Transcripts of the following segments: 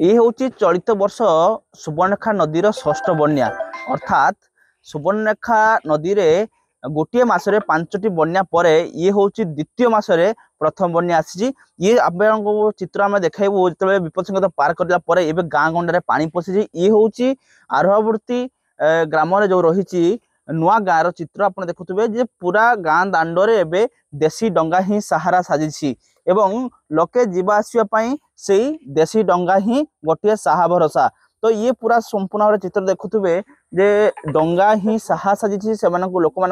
ये हूँ चलित वर्ष सुवर्णरेखा नदीर षष्ठ बन्या अर्थात सुवर्णरेखा नदी रे गोटे मसरे 5टी बन्या पर ये हूँ द्वितीय मसरे प्रथम बन्या आसी। ये आपको चित्र आम देखू जो विपद संकेत पार करापर एवं गाँ गंडार पानी पशिची। ये हूँ आरहवर्ती ग्राम जो रही नुआ गाँव चित्र आप देखुए जे पूरा गाँ दांडे एवं देशी डंगा ही सहारा साजिश एवं लोके जीवा आसवाई से देशी डंगा ही गोटे साहा भरोसा। तो ये पूरा संपूर्ण भाव चित्र देखुए जे डंगा ही साहा साजिश से लोक मान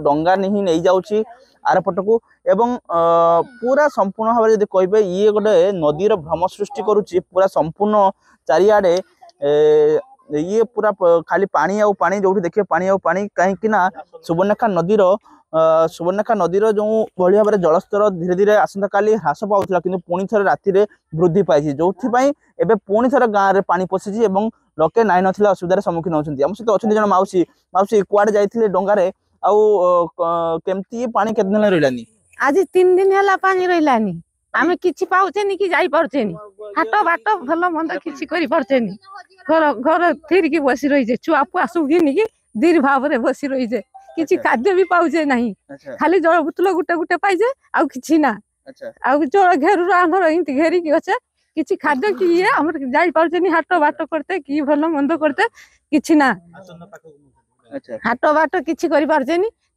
डंगा ही नहीं जाऊँगी आरपट को एवं पूरा संपूर्ण भाव यदि कहे ये गोटे नदीर भ्रम सृष्टि करुच्ची पूरा संपूर्ण चारिआडे ये पूरा खाली पानी आउ पानी जो देखिए पानी आउ पानी कहीं सुवर्णरेखा नदीर जो भाई भाव जलस्तर धीरे धीरे आसंता काली ह्रास पाला कि पुणी थे राति वृद्धि पाई जो पुणी थे गाँव में पानी पशिची और लोके नाई ना असुविधार सम्मुखीन होती। आम सहित अच्छा जन माउसी माउसी कुआड़े जाइए डंगारे आमती पानी केते दिन रही आज 3 दिन है पानी रही आम कि पाचे कि जापे हाट बाट भल मंद कि घर घर फिर बस रही छुआ पुआ सब घिनिकी धीरे भाव में बस रही किसी खाद्य भी पाऊे ना खाली जल बोतल गुटे गुटे पाइजे आउ कि ना जल घेर आमर इमती घेरिकी अच्छे किसी खाद्य कि ये आम जापे हाट बाट करते कि भल मंद करते कि ना हाट बाट कि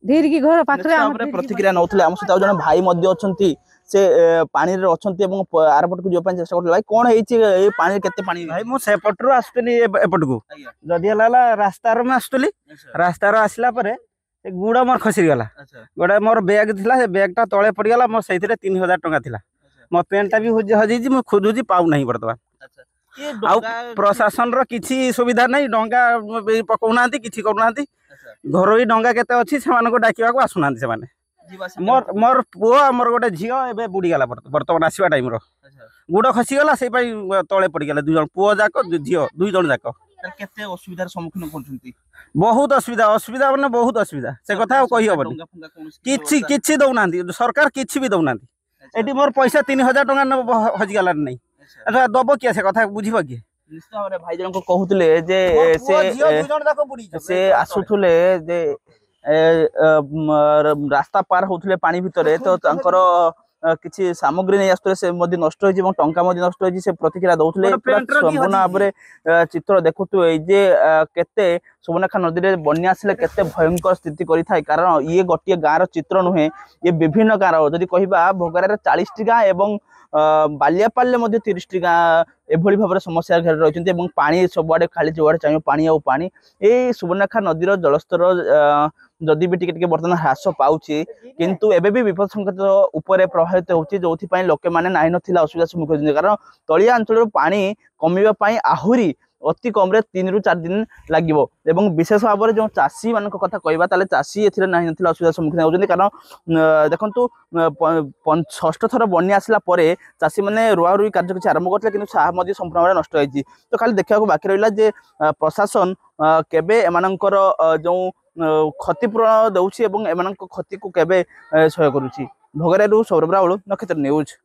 धीरे की घर पाखे प्रतिक्रिया नौले आम सहित जन भाई से पानी रे अछंती एवं आरपट को जो चेष्टा करते भाई कौन है पानी केते पानी भाई मु सेपटरू आसुली एपट को जदि हला रास्तार में आसुली रास्तार आसला परे गुड़ मोर खसी गला गोटे मोर बैग थिला से बैग टा तळे पड़ गला मोर सेथिरे 3000 टंका थिला मो पेंट टा भी हजी मु खोजुजी पाउ नहीं बर्तमान आउ प्रशासन रो किछि सुविधा नहीं डंगा पकाउनांती किछि करूनांती घरोई डंगा केते अछि से मानको डाकिवा को आसुनांती से माने मोर मोर पुआ मोर गोटे झियो एबे बुड़ी गला बर्तमान आसीबा टाइम रो गुड़ खसी गला से तळे पड़ गला 2 जन पुआ जाक झियो 2 जन जाक केते असुविधार सम्मुखीन करछंती बहुत असुविधा असुविधा माने बहुत असुविधा से कथा कहि हबनी किछि किछि दउनांती सरकार किछि भी दउनांती एटी मोर पैसा 3000 टंका हजि गला नहीं अच्छा दबो किया से कथा बुझिबो कि निश्चित भाव भाई जन को कहूले जे से आसुथुले जे रास्ता पार होते पानी भितर तो किसी सामग्री नहीं आसुले से नष्ट हो टंका नष्ट हो से प्रतिक्रिया दौले संपूर्ण भाव में चित्र देखुए जे केते सुवर्णरेखा नदी में बन्या आसिले केते भयंकर स्थिति करिथाय कारण ये गोटे गाँव चित्र नुहे ये विभिन्न गाँव जदि कहबा भोगरार 40टी गाँ एवं बालियापाल 30टी गाँ एभली भाव में समस्या घेर रही पानी सबुआडे खाली जो चाहिए पानी आउ पानी ये सुवर्णरेखा नदीर जलस्तर जदि भी टिके बर्तमान ह्रास पाउछि किंतु एबे भी विपद संकेत उपरे प्रभावित होछि जोथि लोके माने नाइ नथिला असुविधा सम्मुखीन होछि कारण तलिया अंचल पानी कमिबा पई आहुरी अति कम 3 ରୁ 4 दिन लागिवो एवं विशेष भाव में जो चाषी मान कथा कहबा ताले चाषी एथिरे नाइ नथिला असुविधा सम्मुखीन होउछन्ति कारण देखंतु 6ठ थर बन्या आसला परे चाषी माने रुआ रुई कार्य किछि आरंभ करथिले किंतु साहा मध्ये संपूर्ण भाव नष्ट होइछि। तो खाली देखा बाकी रहिला जे प्रशासन केबे एमानंकर जो क्षतिपूरण दउछि एवं एमानंक क्षति को केबे सहयोग करूछि। भोगरारू सौरभ राउल नक्षत्र न्यूज।